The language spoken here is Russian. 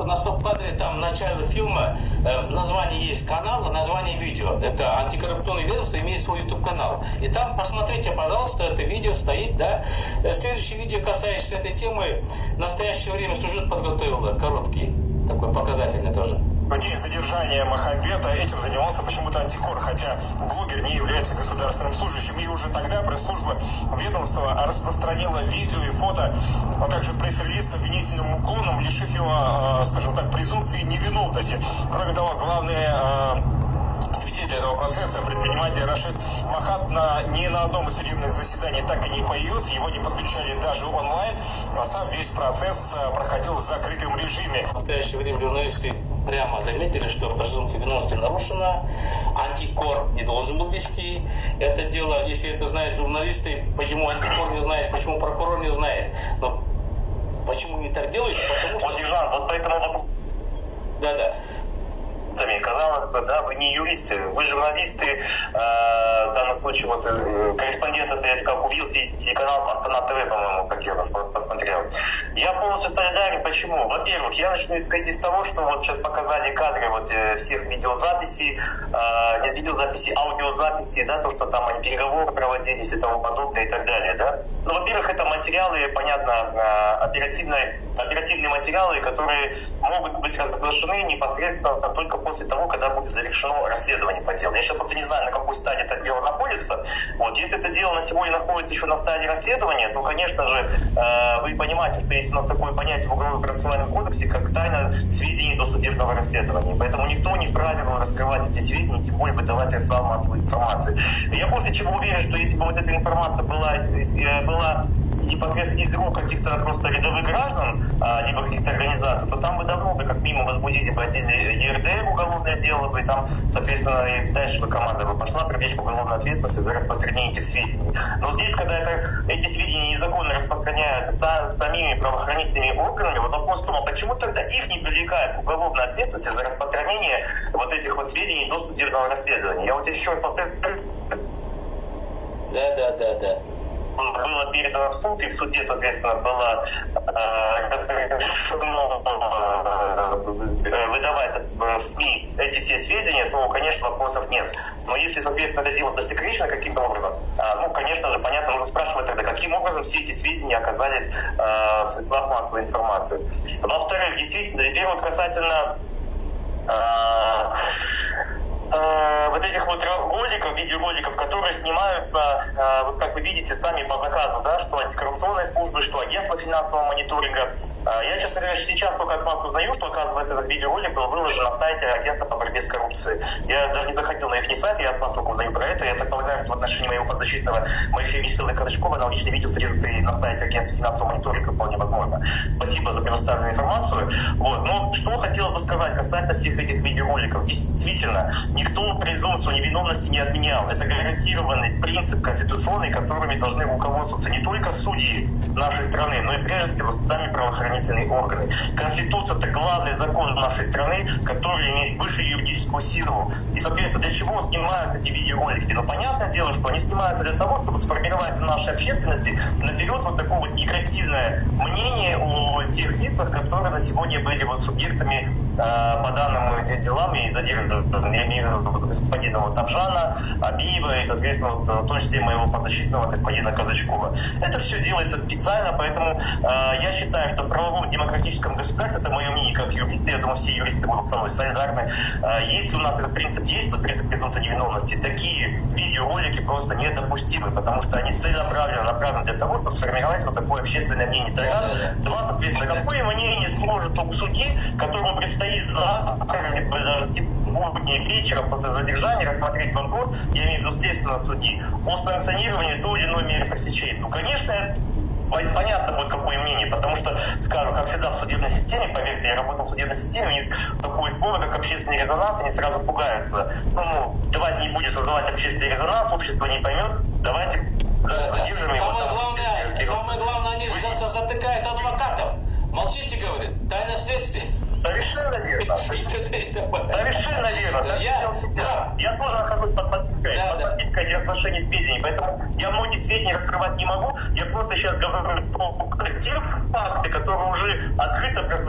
на стоп-кадре там в начале фильма название есть канала, название видео. Это антикоррупционное ведомство имеет свой YouTube-канал. И там посмотрите, пожалуйста, это видео стоит, да. Следующее видео, касающееся этой темы, в настоящее время сюжет подготовила, короткий, такой показательный тоже. В день задержания Махамбета этим занимался почему-то Антикор, хотя блогер не является государственным служащим. И уже тогда пресс-служба ведомства распространила видео и фото, а также пресс-релиз с обвинительным уклоном, лишив его, скажем так, презумпции невиновности. Кроме того, главный свидетель этого процесса, предприниматель Рашид Махат, ни на одном из судебных заседаний так и не появился, его не подключали даже онлайн, а сам весь процесс проходил в закрытом режиме. В настоящее время журналисты прямо заметили, что презумпция виновности нарушена, Антикор не должен был вести это дело. Если это знают журналисты, почему Антикор не знает, почему прокурор не знает. Но почему не так делают? Потому что... Вот, Ежан, вот поэтому... Да. Казалось бы, да, вы не юристы, вы журналисты, в данном случае вот корреспондент, это я как увидел телеканал Астана ТВ, по-моему, как я вас посмотрел. Я полностью солидарен. Почему? Во-первых, я начну исходить из того, что вот сейчас показали кадры вот всех видеозаписей, не видеозаписей, аудиозаписей, да, то, что там они переговоры проводились и тому подобное и так далее, да. Ну, во-первых, это материалы, понятно, оперативные материалы, которые могут быть разглашены непосредственно только после того, когда будет завершено расследование по делу. Я сейчас просто не знаю, на какой стадии это дело находится. Вот. Если это дело на сегодня находится еще на стадии расследования, то, конечно же, вы понимаете, что есть у нас такое понятие в Уголовно-процессуальном кодексе, как тайна сведений до судебного расследования. Поэтому никто не вправе раскрывать эти сведения, тем более выдавать средства массовой информации. И я после чего уверен, что если бы вот эта информация была непосредственно из рук каких-то просто рядовых граждан, либо каких-то организаций, то там бы давно бы как минимум возбудили бы отдельный ЕРДР, уголовное дело бы, и там, соответственно, и дальше бы команда бы пошла привлечь к уголовной ответственности за распространение этих сведений. Но здесь, когда эти сведения незаконно распространяются самими правоохранительными органами, вот вопрос в том, а почему тогда их не привлекают к уголовной ответственности за распространение вот этих вот сведений до судебного расследования? Я вот еще раз повторю. Да. Было передано в суд, и в суде, соответственно, было выдавать в СМИ эти все сведения, то, конечно, вопросов нет. Но если, соответственно, это дело засекречено каким-то образом, ну, конечно же, понятно, нужно спрашивать тогда, каким образом все эти сведения оказались в средствах массовой информации. Во-вторых, действительно, теперь вот касательно вот этих вот роликов, видеороликов, которые снимаются, вот как вы видите, сами по заказу, да, что антикоррупционной службы, что агентство финансового мониторинга. Я, честно говоря, сейчас только от вас узнаю, что, оказывается, этот видеоролик был выложен на сайте агентства по борьбе с коррупцией. Я даже не заходил на их сайт, я от вас только узнаю про это. Я так полагаю, что в отношении моего подзащитного Моисея Михаила Казачкова аналогичные видео содержатся и на сайте агентства финансового мониторинга, вполне возможно. Спасибо за предоставленную информацию. Вот. Но что хотелось бы сказать касательно всех этих видеороликов. Действительно, никто презумпцию невиновности не отменял. Это гарантированный принцип конституционный, которыми должны руководствоваться не только судьи нашей страны, но и прежде всего сами правоохранительные органы. Конституция – это главный закон нашей страны, который имеет высшую юридическую силу. И, соответственно, для чего снимают эти видеоролики? Ну, понятное дело, что они снимаются для того, чтобы сформировать в нашей общественности наперед вот такое вот негативное мнение о тех лицах, которые на сегодня были вот субъектами по данным делам и задержанным. Я имею в виду господина вот Абжана, Абиева и, соответственно, вот, в том числе моего подзащитного господина Казачкова. Это все делается специально, поэтому я считаю, что в правовом демократическом государстве, это мое мнение как юриста, я думаю, все юристы будут со мной солидарны, если у нас этот принцип действует, принцип презумпции невиновности, такие видеоролики просто недопустимы, потому что они целенаправленно направлены для того, чтобы сформировать вот такое общественное мнение. Два, соответственно, какое мнение сможет у судьи, которому предстоит завтра, либо даже сегодня вечером после задержания рассмотреть вопрос, я имею в виду следственного судьи, о санкционировании той или иной меры пресечения. Ну, конечно, понятно будет, какое мнение, потому что, скажу, как всегда в судебной системе, поверьте, я работал в судебной системе, у них такое слово, как общественный резонанс, они сразу пугаются. Ну, давайте не будем создавать общественный резонанс, общество не поймет, давайте задержим его. Самое главное, они затыкают адвокатов. Молчите, говорит, тайное следствие. Совершенно верно. Совершенно верно. Я тоже нахожусь под подпиской для отношений сведений, поэтому я многие сведения раскрывать не могу. Я просто сейчас говорю про те факты, которые уже открыто прозвучали.